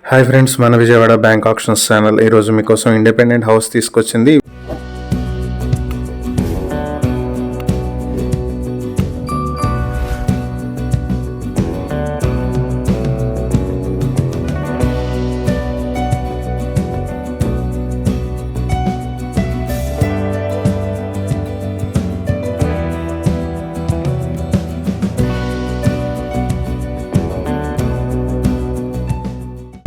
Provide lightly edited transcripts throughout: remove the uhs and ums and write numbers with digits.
Hi friends, మన Vijayawada bank options channel ఈ రోజు మీకోసం ఇండిపెండెంట్ హౌస్ తీసుకొచ్చింది.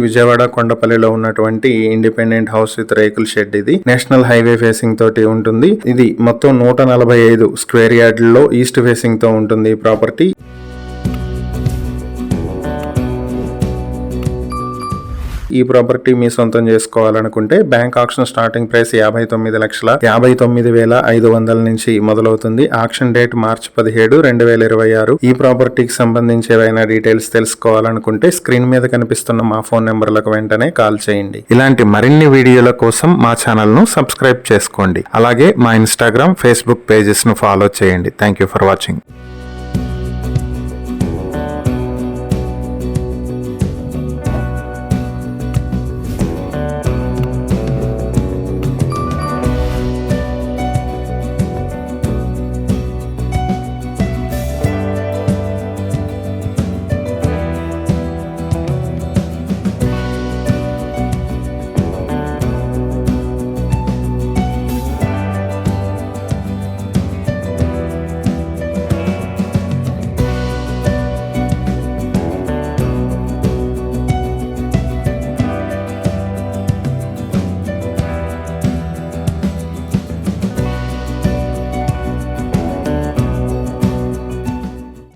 విజయవాడ కొండపల్లిలో ఉన్నటువంటి ఇండిపెండెంట్ హౌస్ విత్ రేకుల షెడ్. ఇది నేషనల్ హైవే ఫేసింగ్ తోటి ఉంటుంది. ఇది మొత్తం 145 స్క్వేర్ యార్డ్లో ఈస్ట్ ఫేసింగ్ తో ఉంటుంది ఈ ప్రాపర్టీ. ఈ ప్రాపర్టీ మీ సొంతం చేసుకోవాలనుకుంటే బ్యాంక్ ఆక్షన్ స్టార్టింగ్ ప్రైస్ 59,59,500 నుంచి మొదలవుతుంది. ఆక్షన్ డేట్ మార్చి 17, 2026. ఈ ప్రాపర్టీకి సంబంధించి ఏవైనా డీటెయిల్స్ తెలుసుకోవాలనుకుంటే స్క్రీన్ మీద కనిపిస్తున్న మా ఫోన్ నెంబర్లకు వెంటనే కాల్ చేయండి. ఇలాంటి మరిన్ని వీడియోల కోసం మా ఛానల్ ను సబ్స్క్రైబ్ చేసుకోండి. అలాగే మా ఇన్స్టాగ్రామ్, ఫేస్బుక్ పేజెస్ ను ఫాలో చేయండి. Thank you for watching.